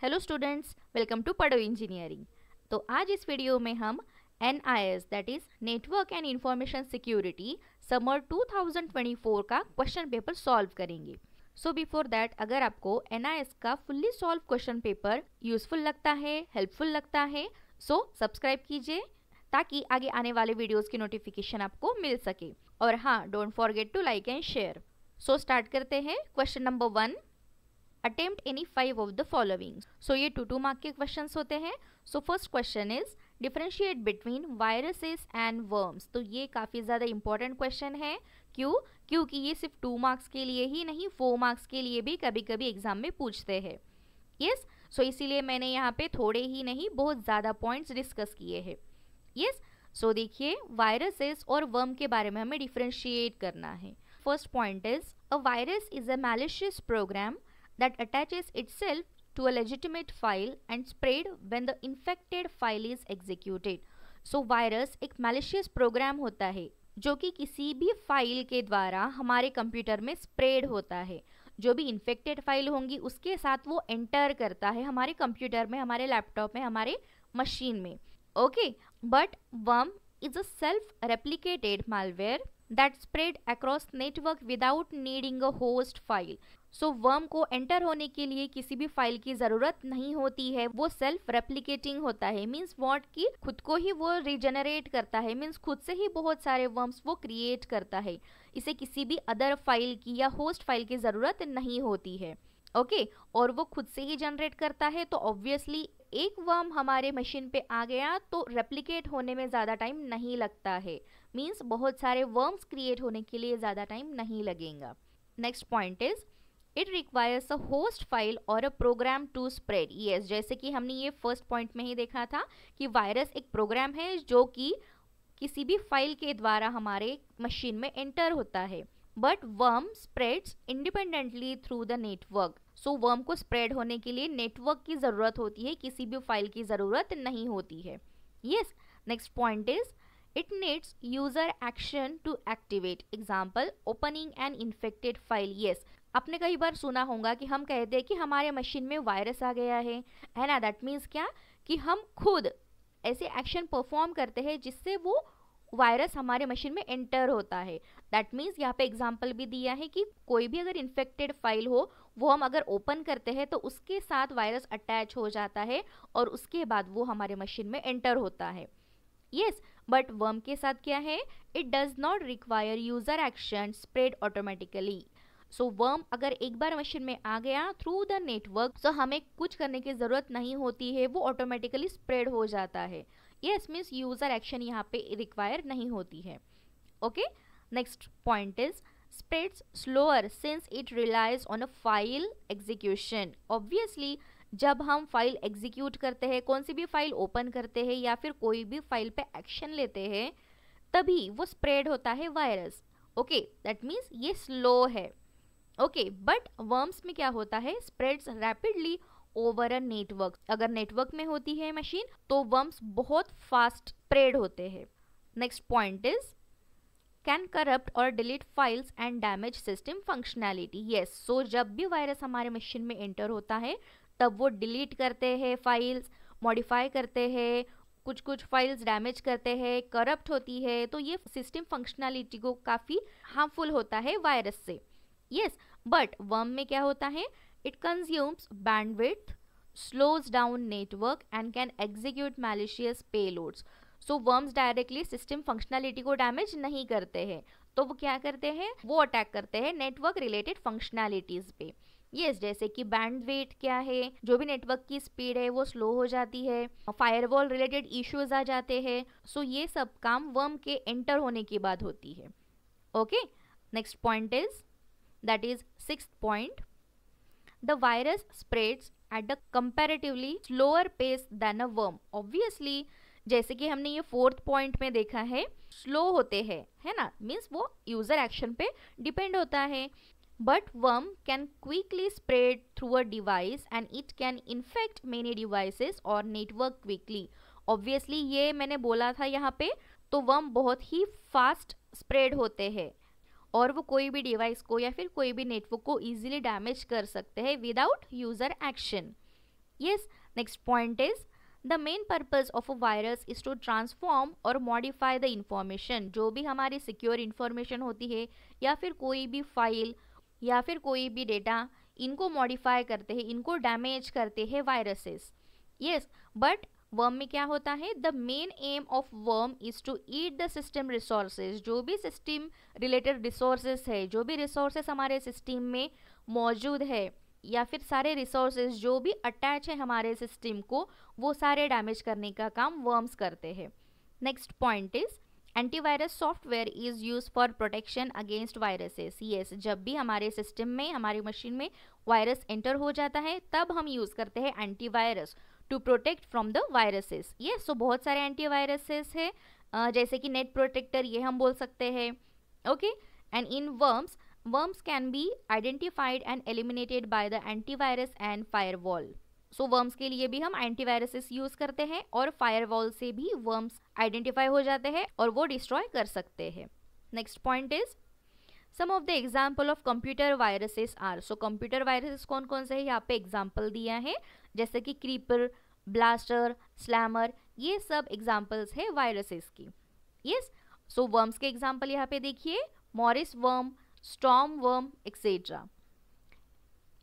Hello students, welcome to पढ़ो engineering. तो आज इस वीडियो में हम NIS that is network and information security summer 2024 का क्वेश्चन पेपर सॉल्व करेंगे। सो बिफोर दैट, अगर आपको NIS का fully solve question paper useful लगता है, हेल्पफुल लगता है, सो सब्सक्राइब कीजिए ताकि आगे आने वाले वीडियोस की नोटिफिकेशन आपको मिल सके। और हाँ, don't forget to like and share. So start करते हैं। Question number 1, attempt any 5 of the following. So ये 2 मार्क के क्वेश्चंस होते हैं। So first question is differentiate between viruses and worms. तो ये काफ़ी ज़्यादा इंपॉर्टेंट क्वेश्चन है। क्यों? क्योंकि ये सिर्फ 2 मार्क्स के लिए ही नहीं, 4 मार्क्स के लिए भी कभी कभी एग्जाम में पूछते हैं। यस, सो इसीलिए मैंने यहाँ पे थोड़े ही नहीं, बहुत ज़्यादा पॉइंट्स डिस्कस किए हैं। यस, सो देखिए, वायरसेस और वर्म के बारे में हमें डिफरेंशिएट करना है। First point is a virus is a malicious program that attaches itself to a legitimate file and spread when the infected file is executed. So virus एक malicious program होता है जो कि किसी भी फाइल के द्वारा हमारे कंप्यूटर में स्प्रेड होता है। जो भी इन्फेक्टेड फाइल होंगी उसके साथ वो एंटर करता है हमारे कंप्यूटर में, हमारे लैपटॉप में, हमारे मशीन में। Okay, but worm is a self-replicated malware that spread across network without needing a host file. So worm को एंटर होने के लिए किसी भी फाइल की ज़रूरत नहीं होती है। वो सेल्फ रेप्लिकेटिंग होता है, मीन्स व्हाट कि खुद को ही वो रिजेनरेट करता है, मीन्स खुद से ही बहुत सारे वर्म्स वो क्रिएट करता है। इसे किसी भी अदर फाइल की या होस्ट फाइल की ज़रूरत नहीं होती है। ओके, और वो खुद से ही जनरेट करता है। तो ऑब्वियसली एक वर्म हमारे मशीन पे आ गया तो रेप्लिकेट होने में ज़्यादा टाइम नहीं लगता है, मीन्स बहुत सारे वर्म्स क्रिएट होने के लिए ज़्यादा टाइम नहीं लगेगा। Next point is it requires a host file और अ प्रोग्राम टू स्प्रेड। यस, जैसे कि हमने ये फर्स्ट पॉइंट में ही देखा था कि वायरस एक प्रोग्राम है जो कि किसी भी फाइल के द्वारा हमारे मशीन में एंटर होता है। But worm spreads independently through the network. So worm को स्प्रेड होने के लिए नेटवर्क की ज़रूरत होती है, किसी भी फाइल की ज़रूरत नहीं होती है। Yes, next point is it needs user action to activate. Example, opening an infected file. Yes, आपने कई बार सुना होगा कि हम कहते हैं कि हमारे मशीन में वायरस आ गया है ना। दैट मीन्स क्या कि हम खुद ऐसे एक्शन परफॉर्म करते हैं जिससे वो वायरस हमारे मशीन में एंटर होता है। दैट मीन्स यहाँ पे एग्जाम्पल भी दिया है कि कोई भी अगर इन्फेक्टेड फाइल हो वो हम अगर ओपन करते हैं तो उसके साथ वायरस अटैच हो जाता है और उसके बाद वो हमारे मशीन में एंटर होता है। यस, बट वर्म के साथ क्या है? It does not require user action, spread automatically. So worm अगर एक बार मशीन में आ गया थ्रू द नेटवर्क तो हमें कुछ करने की जरूरत नहीं होती है, वो ऑटोमेटिकली स्प्रेड हो जाता है। यस, मीन्स यूजर एक्शन यहाँ पे रिक्वायर नहीं होती है। Okay, next point is spreads slower since it relies on a file execution. Obviously जब हम फाइल एग्जीक्यूट करते हैं, कौन सी भी फाइल ओपन करते हैं या फिर कोई भी फाइल पे एक्शन लेते हैं, तभी वो स्प्रेड होता है वायरस। ओके, दैट मीन्स ये स्लो है। ओके, बट वर्म्स में क्या होता है? Spreads rapidly over a network. अगर नेटवर्क में होती है मशीन तो वर्म्स बहुत फास्ट स्प्रेड होते हैं। Next point is can corrupt or delete files and damage system functionality. Yes, so जब भी वायरस हमारे मशीन में एंटर होता है तब वो डिलीट करते हैं फाइल्स, मॉडिफाई करते हैं, कुछ कुछ फाइल्स डैमेज करते हैं, करप्ट होती है। तो ये सिस्टम फंक्शनैलिटी को काफ़ी हार्मफुल होता है वायरस से। यस, बट वर्म में क्या होता है? It consumes bandwidth, slows down network and can execute malicious payloads. So worms directly system functionality को डैमेज नहीं करते हैं, तो वो क्या करते हैं? वो अटैक करते हैं नेटवर्क रिलेटेड फंक्शनैलिटीज पे। यस, जैसे कि बैंडविड्थ क्या है, जो भी नेटवर्क की स्पीड है वो स्लो हो जाती है, फायरवॉल रिलेटेड इश्यूज आ जाते हैं। सो ये सब काम वर्म के एंटर होने के बाद होती है। Okay, next point is that is sixth point, the virus spreads at a comparatively slower pace than a worm. Obviously जैसे कि हमने ये फोर्थ पॉइंट में देखा है, स्लो होते हैं, है ना, मीन्स वो यूजर एक्शन पे डिपेंड होता है। But worm can quickly spread through a device and it can infect many devices और नेटवर्क क्विकली। ऑब्वियसली ये मैंने बोला था यहाँ पे, तो वर्म बहुत ही फास्ट स्प्रेड होते हैं और वो कोई भी डिवाइस को या फिर कोई भी नेटवर्क को इजीली डैमेज कर सकते हैं without user action. Yes, next point is the main purpose of a virus is to transform or modify the information. जो भी हमारी secure information होती है या फिर कोई भी फाइल या फिर कोई भी डेटा, इनको मॉडिफाई करते हैं, इनको डैमेज करते हैं वायरसेस. यस, बट वर्म में क्या होता है, the main aim of worm is to eat the system resources. जो भी सिस्टम रिलेटेड रिसोर्सेज है, जो भी रिसोर्सेज हमारे सिस्टम में मौजूद है या फिर सारे रिसोर्सेज जो भी अटैच है हमारे सिस्टम को, वो सारे डैमेज करने का काम वर्म्स करते हैं. Next point is antivirus software is use for protection against viruses. Yes, जब भी हमारे सिस्टम में, हमारी मशीन में वायरस एंटर हो जाता है तब हम यूज करते हैं antivirus to protect from the viruses. Yes, so बहुत सारे एंटीवायरसेस है, जैसे कि नेट प्रोटेक्टर, ये हम बोल सकते हैं. Okay, and in worms can be identified and eliminated by the antivirus and firewall. So worms के लिए भी हम एंटीवायरसेस यूज करते हैं और फायरवॉल से भी वर्म्स आइडेंटिफाई हो जाते हैं और वो डिस्ट्रॉय कर सकते हैं. Next point is some of the example of computer viruses are. So computer viruses कौन कौन से है, यहाँ पे एग्जाम्पल दिया है, जैसे कि क्रीपर, ब्लास्टर, स्लैमर, ये सब एग्जाम्पल्स है वायरसेस की. यस, सो वर्म्स के एग्जाम्पल यहाँ पे देखिए, Morris worm, storm worm, etc.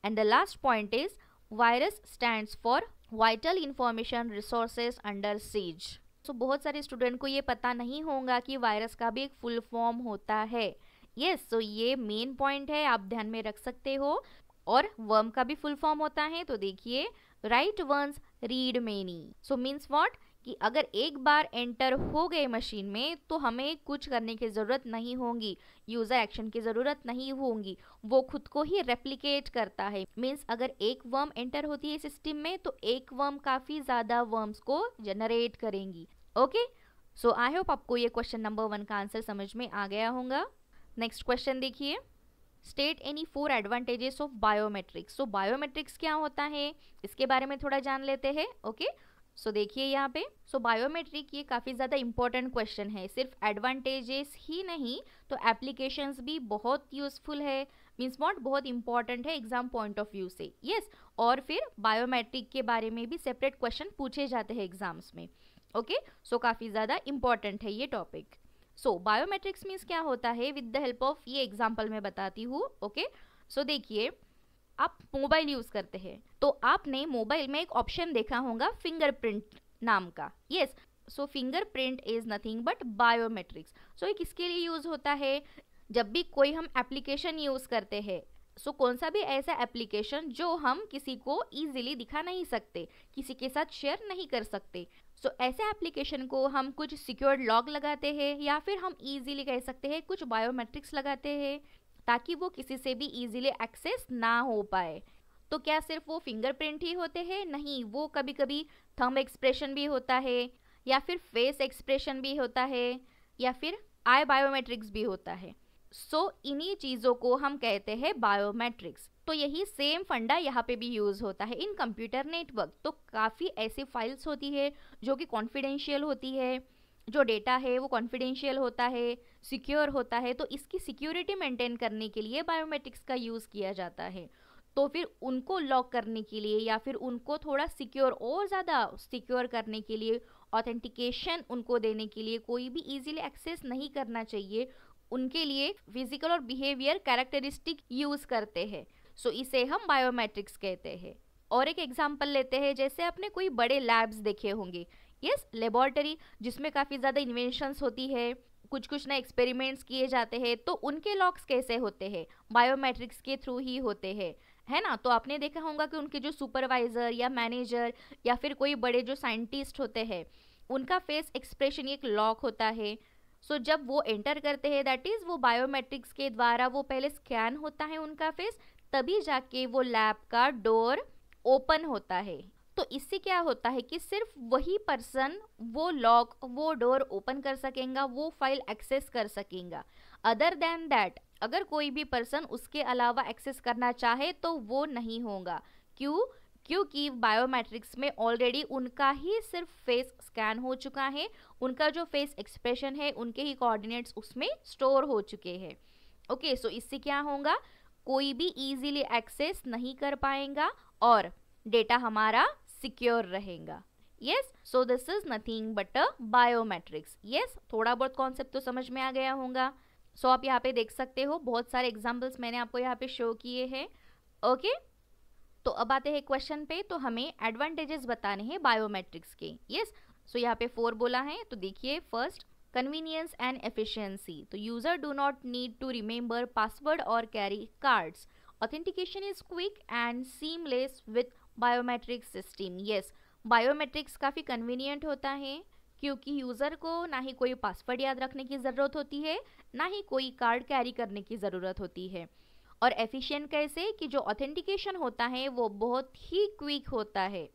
And the last point is virus stands for vital information resources under siege. So बहुत सारे स्टूडेंट को ये पता नहीं होगा कि वायरस का भी एक फुल फॉर्म होता है. यस, सो ये मेन पॉइंट है, आप ध्यान में रख सकते हो. और वर्म का भी फुल फॉर्म होता है, तो देखिए, write once read many. So means what, कि अगर एक बार एंटर हो गए मशीन में तो हमें कुछ करने की ज़रूरत नहीं होगी, यूज़र एक्शन की ज़रूरत नहीं होगी, वो खुद को ही रेप्लिकेट करता है. मीन्स अगर एक वर्म एंटर होती है सिस्टम में तो एक वर्म काफ़ी ज़्यादा वर्म्स को जनरेट करेंगी. ओके, सो आई होप आपको ये क्वेश्चन नंबर 1 का आंसर समझ में आ गया होगा. नेक्स्ट क्वेश्चन देखिए, state any 4 advantages of biometrics. So biometrics क्या होता है, इसके बारे में थोड़ा जान लेते हैं. ओके, सो देखिए यहाँ पे, सो बायोमेट्रिक ये काफ़ी ज़्यादा इंपॉर्टेंट क्वेश्चन है. सिर्फ एडवांटेजेस ही नहीं तो एप्लीकेशंस भी बहुत यूजफुल है. मीन्स व्हाट, बहुत इंपॉर्टेंट है एग्जाम पॉइंट ऑफ व्यू से. यस, और फिर बायोमेट्रिक के बारे में भी सेपरेट क्वेश्चन पूछे जाते हैं एग्जाम्स में. ओके, सो काफ़ी ज़्यादा इंपॉर्टेंट है ये टॉपिक. सो बायोमेट्रिक्स मीन्स क्या होता है, विद द हेल्प ऑफ ये एग्जाम्पल मैं बताती हूँ. ओके, सो देखिए, आप मोबाइल यूज करते हैं तो आपने मोबाइल में एक ऑप्शन देखा होगा फिंगरप्रिंट नाम का. Yes, so fingerprint is nothing but biometrics. So ये किसके लिए यूज होता है, जब भी कोई हम एप्लीकेशन यूज करते हैं. सो कौन सा भी ऐसा एप्लीकेशन जो हम किसी को इजीली दिखा नहीं सकते, किसी के साथ शेयर नहीं कर सकते. सो ऐसे एप्लीकेशन को हम कुछ सिक्योर्ड लॉक लगाते हैं या फिर हम इजीली कह सकते हैं कुछ बायोमेट्रिक्स लगाते हैं ताकि वो किसी से भी इजीली एक्सेस ना हो पाए. तो क्या सिर्फ वो फिंगरप्रिंट ही होते हैं, नहीं, वो कभी कभी थंब एक्सप्रेशन भी होता है या फिर फेस एक्सप्रेशन भी होता है या फिर आई बायोमेट्रिक्स भी होता है. सो इन्हीं चीज़ों को हम कहते हैं बायोमेट्रिक्स. तो यही सेम फंडा यहाँ पे भी यूज़ होता है इन कंप्यूटर नेटवर्क. तो काफ़ी ऐसी फाइल्स होती है जो कि कॉन्फिडेंशियल होती है, जो डेटा है वो कॉन्फिडेंशियल होता है, सिक्योर होता है. तो इसकी सिक्योरिटी मेंटेन करने के लिए बायोमेट्रिक्स का यूज़ किया जाता है. तो फिर उनको लॉक करने के लिए या फिर उनको थोड़ा सिक्योर और ज़्यादा सिक्योर करने के लिए, ऑथेंटिकेशन उनको देने के लिए, कोई भी इजीली एक्सेस नहीं करना चाहिए, उनके लिए फिजिकल और बिहेवियर कैरेक्टरिस्टिक यूज़ करते हैं. सो इसे हम बायोमेट्रिक्स कहते हैं. और एक एग्जाम्पल लेते हैं, जैसे आपने कोई बड़े लैब्स देखे होंगे. यस, लेबोरेटरी जिसमें काफ़ी ज़्यादा इन्वेंशंस होती है, कुछ नए एक्सपेरिमेंट्स किए जाते हैं. तो उनके लॉक्स कैसे होते हैं, बायोमेट्रिक्स के थ्रू ही होते हैं, है ना. तो आपने देखा होगा कि उनके जो सुपरवाइजर या मैनेजर या फिर कोई बड़े जो साइंटिस्ट होते हैं, उनका फेस एक्सप्रेशन एक लॉक होता है. सो जब वो एंटर करते हैं, दैट इज़ वो बायोमेट्रिक्स के द्वारा वो पहले स्कैन होता है उनका फेस, तभी जाके वो लैब का डोर ओपन होता है. तो इससे क्या होता है कि सिर्फ वही पर्सन वो लॉक, वो डोर ओपन कर सकेगा, वो फाइल एक्सेस कर सकेगा. अदर देन दैट अगर कोई भी पर्सन उसके अलावा एक्सेस करना चाहे तो वो नहीं होगा. क्यों, क्योंकि बायोमेट्रिक्स में ऑलरेडी उनका ही सिर्फ फेस स्कैन हो चुका है, उनका जो फेस एक्सप्रेशन है, उनके ही कोऑर्डिनेट्स उसमें स्टोर हो चुके हैं. ओके, सो इससे क्या होगा, कोई भी इजीली एक्सेस नहीं कर पाएगा और डेटा हमारा सिक्योर रहेगा। Yes, so this is nothing but a biometrics. Yes, थोड़ा बहुत कॉन्सेप्ट तो समझ में आ गया होगा। सो आप यहाँ पे देख सकते हो बहुत सारे एग्जाम्पल्स मैंने आपको यहाँ पे शो किए हैं। ओके, तो अब आते हैं क्वेश्चन पे। तो हमें एडवांटेजेस बताने हैं बायोमेट्रिक्स के। यस, सो यहाँ पे 4 बोला है, तो देखिए फर्स्ट, convenience and efficiency. तो user do not need to remember password or carry cards. Authentication is quick and seamless with biometric system. Yes, biometrics काफ़ी convenient होता है क्योंकि यूज़र को ना ही कोई पासवर्ड याद रखने की ज़रूरत होती है, ना ही कोई कार्ड कैरी करने की ज़रूरत होती है। और एफिशिएंट कैसे कि जो ऑथेंटिकेशन होता है वो बहुत ही क्विक होता है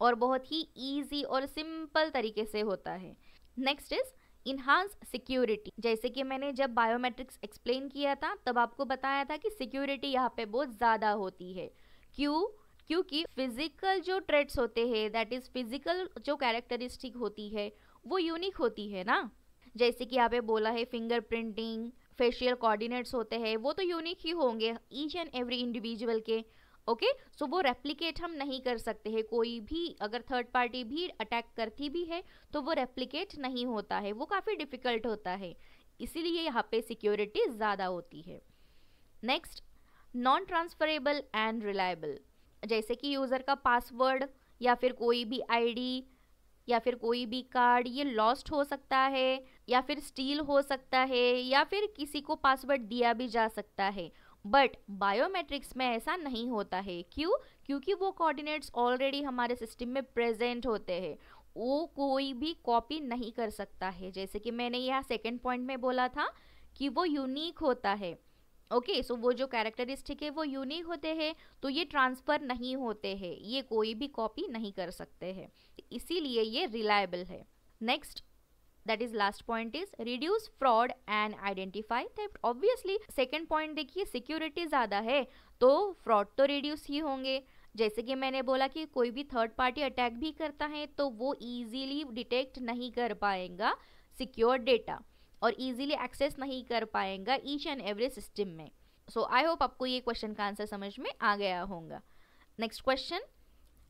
और बहुत ही ईजी और सिंपल तरीके से होता है। Next is enhance security. जैसे कि मैंने जब बायोमेट्रिक्स एक्सप्लेन किया था तब आपको बताया था कि सिक्योरिटी यहाँ पे बहुत ज़्यादा होती है। क्यों? क्योंकि फिजिकल जो ट्रेट्स होते हैं, दैट इज फिजिकल जो कैरेक्टरिस्टिक होती है वो यूनिक होती है ना। जैसे कि यहाँ पे बोला है फिंगरप्रिंटिंग, फेशियल कोऑर्डिनेट्स होते हैं, वो तो यूनिक ही होंगे ईच एंड एवरी इंडिविजुअल के। ओके, सो वो रेप्लिकेट हम नहीं कर सकते हैं। कोई भी अगर थर्ड पार्टी भी अटैक करती भी है तो वो रेप्लिकेट नहीं होता है, वो काफ़ी डिफिकल्ट होता है, इसीलिए यहाँ पे सिक्योरिटी ज़्यादा होती है। Next, non transferable and reliable. जैसे कि यूज़र का पासवर्ड या फिर कोई भी आईडी या फिर कोई भी कार्ड ये लॉस्ट हो सकता है या फिर स्टील हो सकता है या फिर किसी को पासवर्ड दिया भी जा सकता है, बट बायोमेट्रिक्स में ऐसा नहीं होता है। क्यों? क्योंकि वो कोऑर्डिनेट्स ऑलरेडी हमारे सिस्टम में प्रेजेंट होते हैं, वो कोई भी कॉपी नहीं कर सकता है। जैसे कि मैंने यहाँ सेकंड पॉइंट में बोला था कि वो यूनिक होता है। ओके, सो वो जो कैरेक्टरिस्टिक है वो यूनिक होते हैं, तो ये ट्रांसफ़र नहीं होते हैं, ये कोई भी कॉपी नहीं कर सकते हैं, इसीलिए ये रिलायबल है। Next, that is last point is reduce fraud and identify theft. Obviously second point देखिए, सिक्योरिटी ज़्यादा है तो फ्रॉड तो रिड्यूस ही होंगे। जैसे कि मैंने बोला कि कोई भी थर्ड पार्टी अटैक भी करता है तो वो इजीली डिटेक्ट नहीं कर पाएगा सिक्योर डेटा और इजीली एक्सेस नहीं कर पाएगा ईच एंड एवरी सिस्टम में। सो आई होप आपको ये क्वेश्चन का आंसर समझ में आ गया होगा। Next question,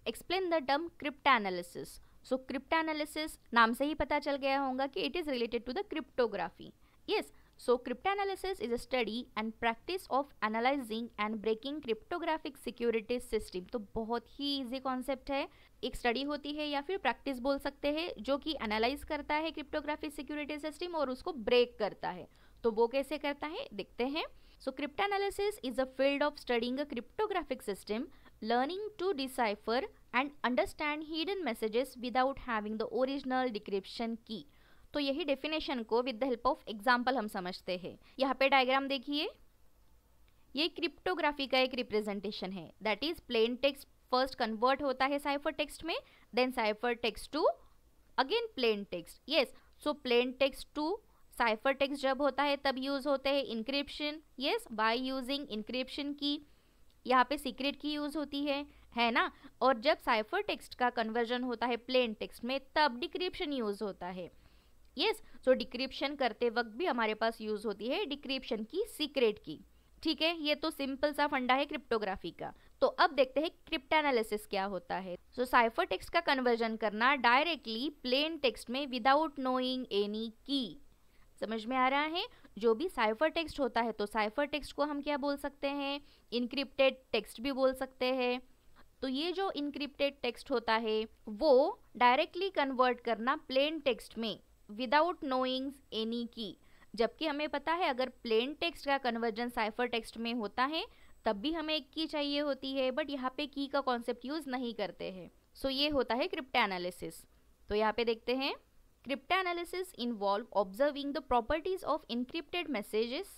explain the term cryptanalysis. So cryptanalysis नाम से ही पता चल गया होगा कि it is related to the cryptography. Yes, so cryptanalysis is a study and practice of analyzing and breaking cryptographic security system. तो बहुत ही इजी कॉन्सेप्ट है, एक स्टडी होती है या फिर प्रैक्टिस बोल सकते हैं जो कि एनालाइज करता है क्रिप्टोग्राफिक सिक्योरिटी सिस्टम और उसको ब्रेक करता है। तो वो कैसे करता है देखते हैं। So cryptanalysis is a field of studying a cryptographic system, learning to decipher and understand hidden messages without having the original decryption key। तो यही डेफिनेशन को with the help of example हम समझते हैं। यहाँ पे डायग्राम देखिए, ये क्रिप्टोग्राफी का एक रिप्रेजेंटेशन है, that is plain text first convert होता है साइफर टेक्स्ट में, then cipher text to again plain text. Yes, so plain text to cipher text जब होता है तब यूज होते हैं encryption. Yes, by using encryption की, यहाँ पे सीक्रेट की यूज होती है ना। और जब साइफर टेक्स्ट का कन्वर्जन होता है प्लेन टेक्स्ट में तब डिक्रिप्शन यूज होता है। यस, सो डिक्रिप्शन करते वक्त भी हमारे पास यूज होती है डिक्रिप्शन की, सीक्रेट की। ठीक है, ये तो सिंपल सा फंडा है क्रिप्टोग्राफी का। तो अब देखते हैं क्रिप्टोएनालिसिस क्या होता है। सो साइफर टेक्स्ट का कन्वर्जन करना डायरेक्टली प्लेन टेक्स्ट में विदाउट नोइंग एनी की। समझ में आ रहा है? जो भी साइफर टेक्स्ट होता है तो साइफर टेक्स्ट को हम क्या बोल सकते हैं, इनक्रिप्टेड टेक्स्ट भी बोल सकते हैं। तो ये जो इनक्रिप्टेड टेक्स्ट होता है वो डायरेक्टली कन्वर्ट करना प्लेन टेक्स्ट में विदाउट नोइंग एनी की। जबकि हमें पता है अगर प्लेन टेक्स्ट का कन्वर्जन साइफर टेक्स्ट में होता है तब भी हमें एक की चाहिए होती है, बट यहाँ पे की का कॉन्सेप्ट यूज नहीं करते हैं। सो ये होता है क्रिप्टोएनालिसिस। तो यहाँ पे देखते हैं, Cryptanalysis involve observing the properties of encrypted messages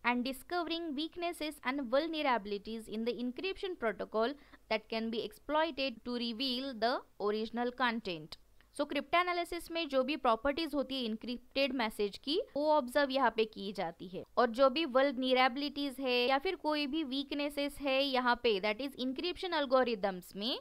and discovering weaknesses and vulnerabilities in the encryption protocol that can be exploited to reveal the original content। So cryptanalysis में जो भी properties होती है encrypted message की वो observe यहाँ पे की जाती है, और जो भी vulnerabilities है या फिर कोई भी weaknesses है यहाँ पे that is encryption algorithms में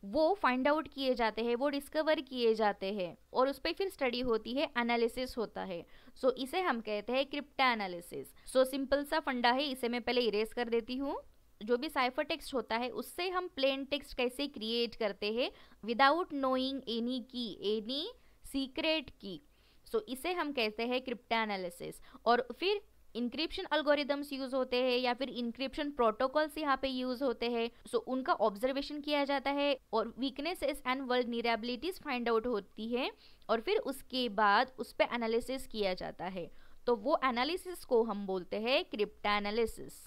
वो फाइंड आउट किए जाते हैं, वो डिस्कवर किए जाते हैं और उस पर फिर स्टडी होती है, एनालिसिस होता है। सो इसे हम कहते हैं क्रिप्टोएनालिसिस। सो सिंपल सा फंडा है, इसे मैं पहले इरेज कर देती हूँ। जो भी साइफर टेक्स्ट होता है उससे हम प्लेन टेक्स्ट कैसे क्रिएट करते हैं विदाउट नोइंग एनी की, एनी सीक्रेट की। सो इसे हम कहते हैं क्रिप्टोनालिसिस। और फिर इंक्रिप्शन अल्गोरिदम्स यूज होते हैं या फिर इंक्रिप्शन प्रोटोकॉल्स यहाँ पे यूज होते हैं। सो उनका ऑब्जर्वेशन किया जाता है और weaknesses and vulnerabilities find out होती है और फिर उसके बाद उस पर एनालिसिस किया जाता है। तो वो एनालिसिस को हम बोलते हैं क्रिप्टोनालिसिस।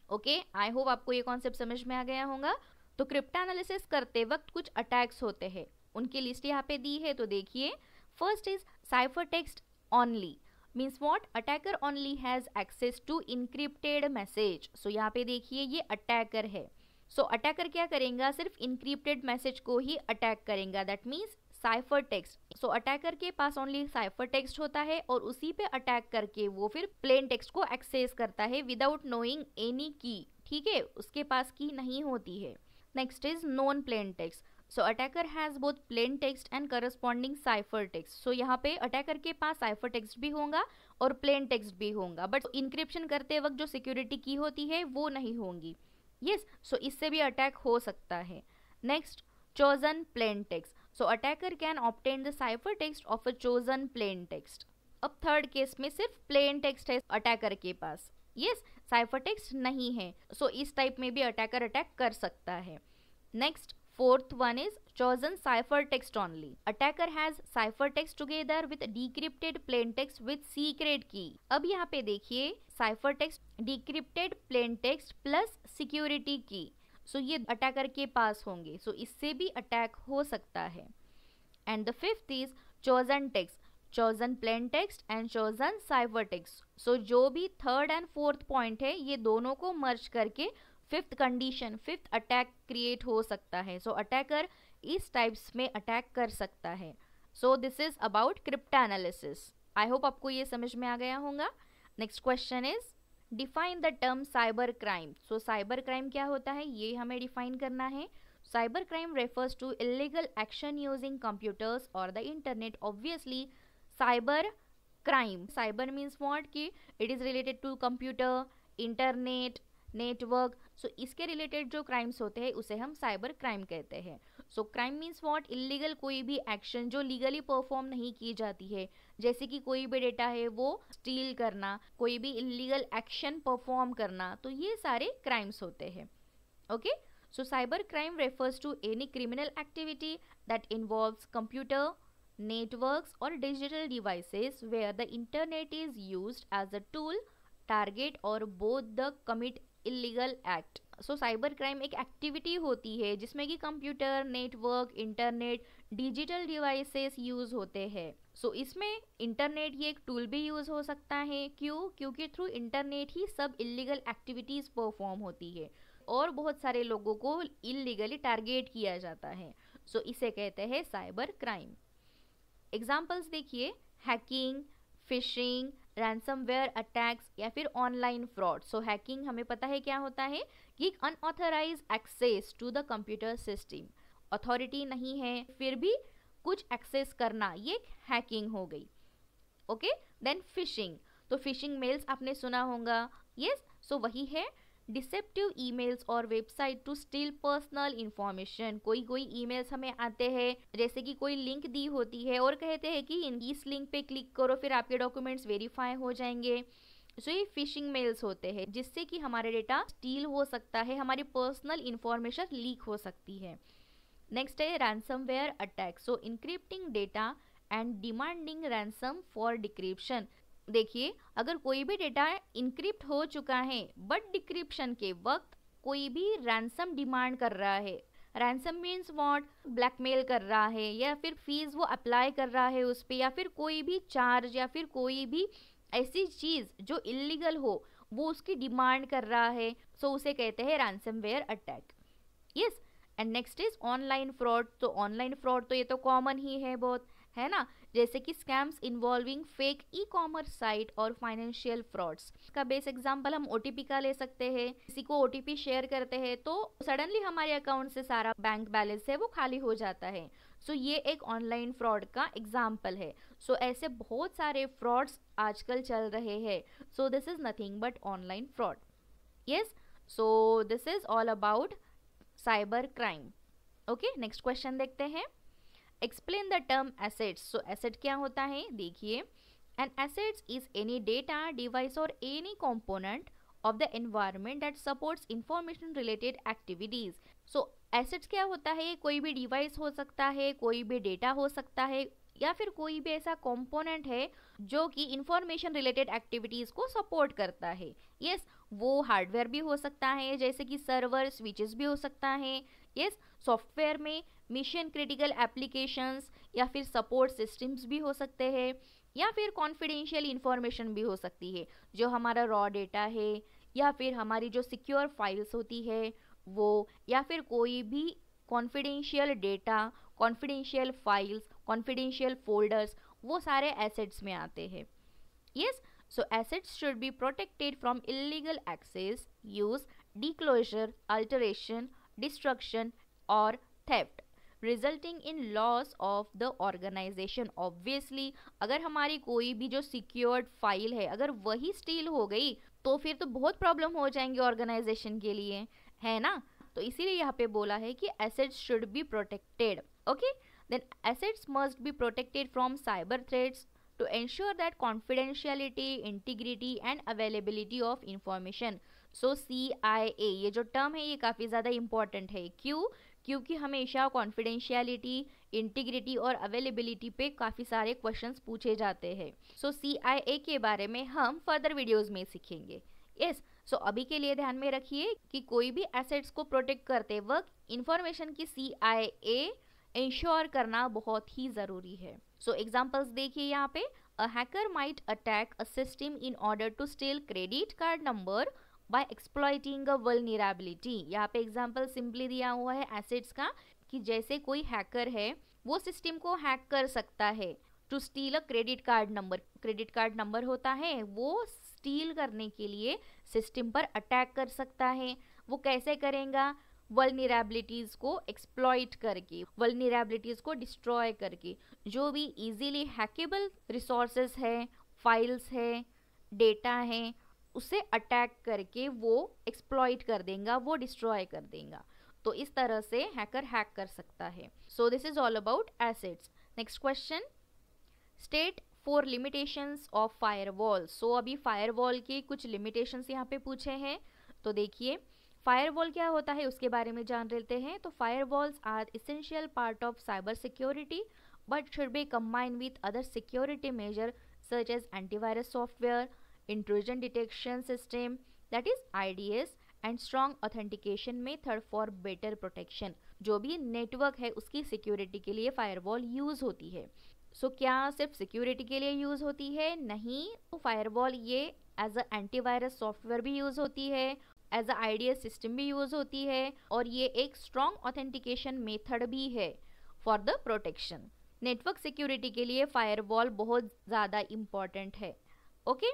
ओके, आई होप आपको ये कॉन्सेप्ट समझ में आ गया होगा। तो क्रिप्टोनालिसिस करते वक्त कुछ अटैक्स होते हैं, उनकी लिस्ट यहाँ पे दी है, तो देखिए। First is cipher text only, means what, attacker only has access to encrypted message. So यहाँ पे देखिए ये अटैकर है। सो अटैकर क्या करेगा, सिर्फ इनक्रिप्टेड मैसेज को ही अटैक करेगा, that means cipher text. So attacker के पास ओनली साइफर टेक्स्ट होता है और उसी पे अटैक करके वो फिर प्लेन टेक्स्ट को एक्सेस करता है विदाउट नोइंग एनी की, ठीक है, उसके पास की नहीं होती है। Next is known plain text. So attacker has both plain text and corresponding cipher text. So यहाँ पे अटैकर के पास साइफर टेक्स्ट भी होगा और प्लेन टेक्स्ट भी होगा, बट इंक्रिप्शन करते वक्त जो सिक्योरिटी की होती है वो नहीं होंगी। यस, सो इससे भी अटैक हो सकता है। Next, chosen plain text. So attacker can obtain the ciphertext of a chosen plain text. अब थर्ड केस में सिर्फ प्लेन टेक्स्ट है अटैकर के पास, यस, साइफर टेक्स्ट नहीं है। सो इस टाइप में भी अटैकर अटैक कर सकता है। Next, fourth one is chosen cipher text only. Attacker has cipher text together with decrypted plain text with secret key. अब यहाँ पे देखिए cipher text, decrypted plain text plus security key. सो ये अटैकर के पास होंगे, सो इससे भी अटैक हो सकता है। And the fifth is chosen text, chosen plain text and chosen cipher text. So जो भी थर्ड एंड फोर्थ पॉइंट है ये दोनों को मर्ज करके fifth condition, fifth attack create हो सकता है। सो अटैकर इस टाइप्स में अटैक कर सकता है। So this is about cryptanalysis. I hope आपको ये समझ में आ गया होगा। Next question is define the term cyber crime. So cyber crime क्या होता है ये हमें डिफाइन करना है। Cyber crime refers to illegal action using computers और the internet. Obviously cyber crime, cyber means what कि it is related to computer, internet, network. So इसके रिलेटेड जो क्राइम्स होते हैं उसे हम साइबर क्राइम कहते हैं। सो क्राइम मीन्स व्हाट, इलीगल कोई भी एक्शन जो लीगली परफॉर्म नहीं की जाती है, जैसे कि कोई भी डेटा है वो स्टील करना, कोई भी इलीगल एक्शन परफॉर्म करना, तो ये सारे क्राइम्स होते हैं। Okay, so cyber crime refers to any criminal activity that involves computer, networks or digital devices where the internet is used as a tool, target or both the commit illegal act. So cyber crime एक activity होती है जिसमें कि computer, network, internet, digital devices use होते हैं। सो इसमें internet ये एक टूल भी यूज हो सकता है। क्यों? क्योंकि थ्रू इंटरनेट ही सब इलीगल एक्टिविटीज परफॉर्म होती है और बहुत सारे लोगों को इलीगली टारगेट किया जाता है। सो इसे कहते हैं साइबर क्राइम। एग्जाम्पल्स देखिए, हैकिंग, फिशिंग, रैंसमवेयर अटैक्स या फिर ऑनलाइन फ्रॉड। सो हैकिंग हमें पता है क्या होता है कि unauthorise access to the computer system, authority नहीं है फिर भी कुछ एक्सेस करना, ये हैकिंग हो गई। ओके, देन फिशिंग, तो फिशिंग मेल्स आपने सुना होगा, यस, सो वही है डिसेप्टिव ईमेल्स और website to steal personal information. कोई ईमेल्स हमें आते हैं जैसे कि कोई लिंक दी होती है और कहते हैं कि इस लिंक पे क्लिक करो फिर आपके डॉक्यूमेंट्स वेरीफाई हो जाएंगे। सो ये फिशिंग मेल्स होते हैं जिससे कि हमारे डेटा स्टील हो सकता है, हमारी पर्सनल इंफॉर्मेशन लीक हो सकती है। नेक्स्ट है ransomware attack, so encrypting data and demanding ransom for decryption. देखिए, अगर कोई भी डेटा इनक्रिप्ट हो चुका है बट डिक्रिप्शन के वक्त कोई भी रैंसम डिमांड कर रहा है, रैंसम मीन्स व्हाट, ब्लैकमेल कर रहा है या फिर फीस वो अप्लाई कर रहा है उस पर, या फिर कोई भी चार्ज या फिर कोई भी ऐसी चीज़ जो इलीगल हो वो उसकी डिमांड कर रहा है, सो उसे कहते हैं ransomware attack. Yes, and next is online fraud. तो ऑनलाइन फ्रॉड तो ये तो कॉमन ही है बहुत, है ना, जैसे कि scams involving fake e commerce site और फाइनेंशियल फ्रॉड्स। का बेस एग्जांपल हम ओटीपी का ले सकते हैं। किसी को ओटीपी शेयर करते हैं तो सडनली हमारे अकाउंट से सारा बैंक बैलेंस है वो खाली हो जाता है। सो ये एक ऑनलाइन फ्रॉड का एग्जाम्पल है। सो ऐसे बहुत सारे फ्रॉड्स आजकल चल रहे हैं। So this is nothing but online fraud. Yes, so this is all about cyber crime. Okay, next question देखते हैं. Explain the term assets. So asset क्या होता है, देखिए. An assets is any data, device और any component of the environment that supports information related activities. So assets क्या होता है, कोई भी डिवाइस हो सकता है, कोई भी डेटा हो सकता है, या फिर कोई भी ऐसा कंपोनेंट है जो कि इंफॉर्मेशन रिलेटेड एक्टिविटीज को सपोर्ट करता है. यस, वो हार्डवेयर भी हो सकता है, जैसे कि सर्वर, स्विचेस भी हो सकता है. यस, सॉफ्टवेयर में मिशन क्रिटिकल एप्लीकेशंस या फिर सपोर्ट सिस्टम्स भी हो सकते हैं, या फिर कॉन्फिडेंशियल इंफॉर्मेशन भी हो सकती है, जो हमारा रॉ डेटा है, या फिर हमारी जो सिक्योर फाइल्स होती है वो, या फिर कोई भी confidential data, confidential files, confidential folders, वो सारे एसेट्स में आते हैं. Yes, so assets should be protected from illegal access, use, disclosure, alteration, destruction or theft resulting in loss of the organization. Obviously अगर हमारी कोई भी जो सिक्योर्ड फाइल है अगर वही स्टील हो गई तो फिर तो बहुत प्रॉब्लम हो जाएंगे ऑर्गेनाइजेशन के लिए, है ना. तो इसीलिए यहाँ पे बोला है कि assets should be protected. Okay, then assets must be protected from cyber threats to ensure that confidentiality, integrity and availability of information. So CIA ये जो टर्म है ये काफ़ी ज़्यादा इम्पॉर्टेंट है. क्यों? क्योंकि हमेशा कॉन्फिडेंशियलिटी, इंटीग्रिटी और अवेलेबिलिटी पे काफ़ी सारे क्वेश्चंस पूछे जाते हैं. सो CIA के बारे में हम फर्दर वीडियोस में सीखेंगे. यस, सो अभी के लिए ध्यान में रखिए कि कोई भी एसेट्स को प्रोटेक्ट करते वक्त इंफॉर्मेशन की CIA इंश्योर करना बहुत ही ज़रूरी है. सो एग्जाम्पल्स देखिए यहाँ पे. A hacker might attack a system in order to steal credit card number by exploiting a vulnerability. यहाँ पे एग्जाम्पल सिंपली दिया हुआ है एसेट्स का कि जैसे कोई हैकर है वो सिस्टम को हैक कर सकता है to steal a credit card number. Credit card number होता है वो स्टील करने के लिए सिस्टम पर अटैक कर सकता है. वो कैसे करेगा? वल्नरेबिलिटीज को एक्सप्लॉइट करके, वल्नरेबिलिटीज को डिस्ट्रॉय करके, जो भी इजीली हैकेबल रिसोर्सेज है, फाइल्स है, डेटा है, उसे अटैक करके वो एक्सप्लॉइट कर देगा, वो डिस्ट्रॉय कर देगा. तो इस तरह से हैकर हैक कर सकता है. So this is all about assets. Next question, state 4 limitations of firewall. So अभी फायरवॉल के कुछ लिमिटेशंस यहाँ पे पूछे हैं. तो देखिए, फायरवॉल क्या होता है उसके बारे में जान लेते हैं. तो firewalls are essential part of cyber security but should be combined with other security measure such as antivirus software, intrusion detection system that is IDS and strong authentication method for better protection. जो भी network है उसकी security के लिए firewall use होती है. सो क्या सिर्फ सिक्योरिटी के लिए यूज होती है? नहीं. तो फायरवॉल ये एज अ एंटीवायरस सॉफ्टवेयर भी यूज होती है, एज अ IDS सिस्टम भी यूज होती है, और ये एक स्ट्रॉन्ग ऑथेंटिकेशन मेथड भी है for the protection. Network security के लिए फायरवॉल बहुत ज़्यादा इम्पॉर्टेंट है. ओके,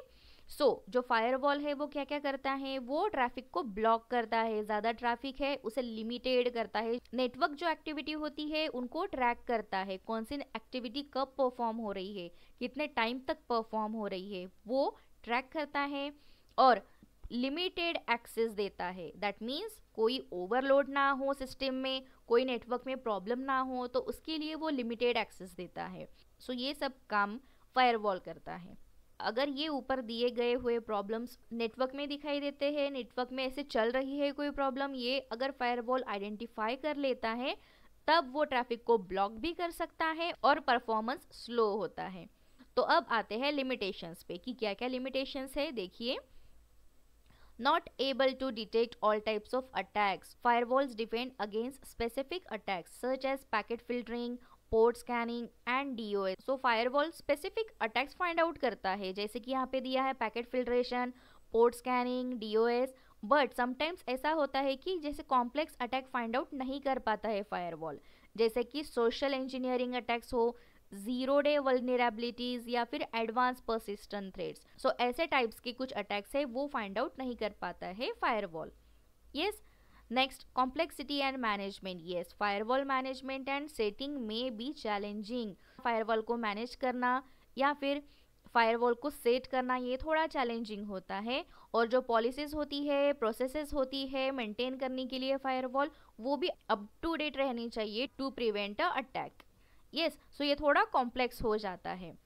सो जो फायरवॉल है वो क्या क्या करता है? वो ट्रैफिक को ब्लॉक करता है, ज़्यादा ट्रैफिक है उसे लिमिटेड करता है. नेटवर्क जो एक्टिविटी होती है उनको ट्रैक करता है, कौन सी एक्टिविटी कब परफॉर्म हो रही है, कितने टाइम तक परफॉर्म हो रही है, वो ट्रैक करता है. और लिमिटेड एक्सेस देता है. दैट मीन्स कोई ओवरलोड ना हो सिस्टम में, कोई नेटवर्क में प्रॉब्लम ना हो, तो उसके लिए वो लिमिटेड एक्सेस देता है. सो ये सब काम फायरवॉल करता है. अगर ये ऊपर दिए गए हुए प्रॉब्लम्स नेटवर्क में दिखाई देते हैं, नेटवर्क में ऐसे चल रही है कोई प्रॉब्लम, ये अगर फायरवॉल आइडेंटिफाई कर लेता है तब वो ट्रैफिक को ब्लॉक भी कर सकता है और परफॉर्मेंस स्लो होता है. तो अब आते हैं लिमिटेशंस पे कि क्या क्या लिमिटेशंस है. देखिए, not able to detect all types of attacks. Firewalls defend against specific attacks such as packet filtering, port scanning and DOS. So firewall specific attacks find out करता है, जैसे कि यहाँ पे दिया है packet filtration, port scanning, DOS. But sometimes ऐसा होता है कि जैसे कॉम्प्लेक्स अटैक फाइंड आउट नहीं कर पाता है फायरवॉल, जैसे कि सोशल इंजीनियरिंग अटैक्स हो, जीरो डे वल्नरेबिलिटीज या फिर एडवांस परसिस्टेंट थ्रेट्स. सो ऐसे टाइप्स के कुछ अटैक्स है वो फाइंड आउट नहीं कर पाता है firewall. Yes, next, complexity and management. Yes, firewall management and setting में बी चैलेंजिंग. फायरवॉल को मैनेज करना या फिर फायरवॉल को सेट करना ये थोड़ा चैलेंजिंग होता है, और जो पॉलिसीज होती है, प्रोसेसेस होती है मेंटेन करने के लिए फायरवॉल, वो भी अप टू डेट रहनी चाहिए to prevent a attack. Yes, so ये थोड़ा कॉम्प्लेक्स हो जाता है।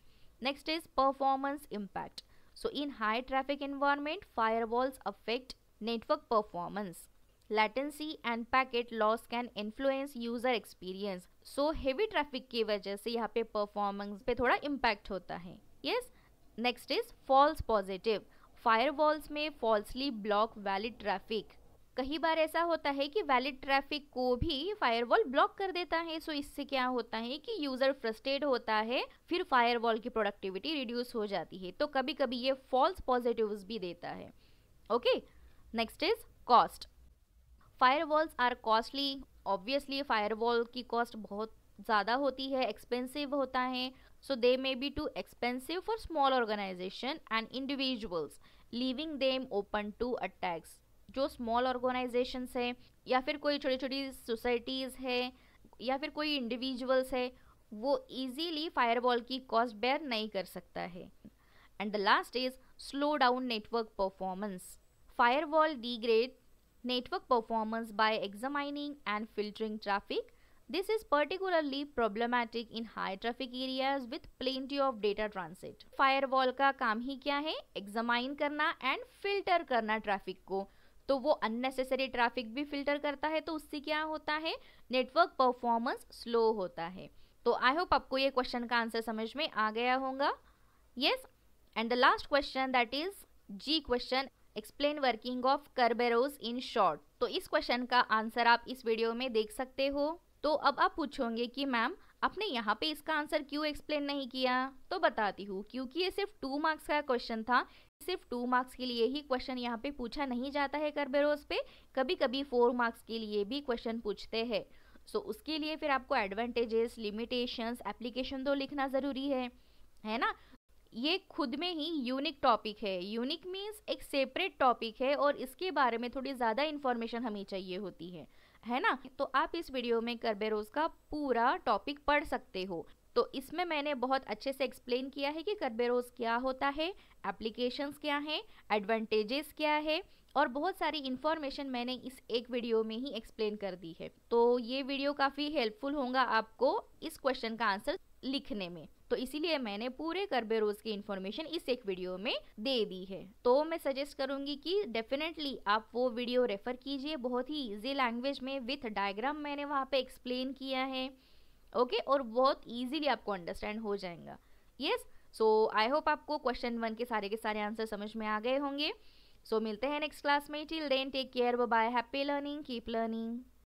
Next is performance impact. So in high traffic environment firewalls affect network performance, latency and packet loss can influence user experience। so heavy traffic की वजह से यहाँ पे performance पे थोड़ा impact होता है। yes, next is false positive। firewalls में falsely block valid traffic। कई बार ऐसा होता है कि वैलिड ट्रैफिक को भी फायरवॉल ब्लॉक कर देता है। सो इससे क्या होता है कि यूजर फ्रस्ट्रेट होता है, फिर फायरवॉल की प्रोडक्टिविटी रिड्यूस हो जाती है। तो कभी कभी ये फॉल्स पॉजिटिव्स भी देता है। Okay, next is cost. Firewalls are costly. Obviously firewall की कॉस्ट बहुत ज़्यादा होती है, एक्सपेंसिव होता है। So they may be too expensive for small organization and individuals, leaving them open to attacks. जो स्मॉल ऑर्गेनाइजेशंस है, या फिर कोई छोटी छोटी सोसाइटीज़ है, या फिर कोई इंडिविजुअल्स है, वो इजीली फायरवॉल की कॉस्ट बेयर नहीं कर सकता है। And the last is slow down network performance. Firewall degrade network performance by examining and filtering traffic. This is particularly problematic in high traffic areas with plenty of data transit. Firewall का काम ही क्या है? Examine करना and filter करना traffic को। तो वो unnecessary traffic भी फिल्टर करता है, तो उससे क्या होता है? नेटवर्क परफॉर्मेंस स्लो होता है। तो आई होप आपको ये क्वेश्चन का आंसर समझ में आ गया होगा। Yes, and the last question that is G question, explain working of Kerberos in short. तो इस क्वेश्चन का आंसर आप इस वीडियो में देख सकते हो। तो अब आप पूछोगे कि मैम आपने यहाँ पे इसका आंसर क्यों एक्सप्लेन नहीं किया? तो बताती हूँ, क्योंकि ये सिर्फ 2 मार्क्स का क्वेश्चन था। सिर्फ 2 मार्क्स के लिए ही क्वेश्चन यहाँ पे पूछा नहीं जाता है कर्बेरोस पे, कभी कभी 4 मार्क्स के लिए भी क्वेश्चन पूछते हैं। सो उसके लिए फिर आपको एडवांटेजेस, लिमिटेशंस, एप्लीकेशन तो लिखना ज़रूरी है ना। ये खुद में ही यूनिक टॉपिक है। यूनिक मीन्स एक सेपरेट टॉपिक है, और इसके बारे में थोड़ी ज़्यादा इन्फॉर्मेशन हमें चाहिए होती है ना। तो आप इस वीडियो में कर्बेरोस का पूरा टॉपिक पढ़ सकते हो। तो इसमें मैंने बहुत अच्छे से एक्सप्लेन किया है कि कर्बेरोस क्या होता है, एप्लीकेशंस क्या है, एडवांटेजेस क्या है, और बहुत सारी इन्फॉर्मेशन मैंने इस एक वीडियो में ही एक्सप्लेन कर दी है। तो ये वीडियो काफ़ी हेल्पफुल होगा आपको इस क्वेश्चन का आंसर लिखने में। तो इसीलिए मैंने पूरे कर्बेरोस की इन्फॉर्मेशन इस एक वीडियो में दे दी है। तो मैं सजेस्ट करूंगी कि डेफिनेटली आप वो वीडियो रेफर कीजिए। बहुत ही इजी लैंग्वेज में विथ डायग्राम मैंने वहाँ पे एक्सप्लेन किया है। ओके, और बहुत इजीली आपको अंडरस्टैंड हो जाएगा। यस, सो आई होप आपको क्वेश्चन 1 के सारे आंसर समझ में आ गए होंगे। सो मिलते हैं नेक्स्ट क्लास में। Till then take care, bye bye, happy learning, keep learning.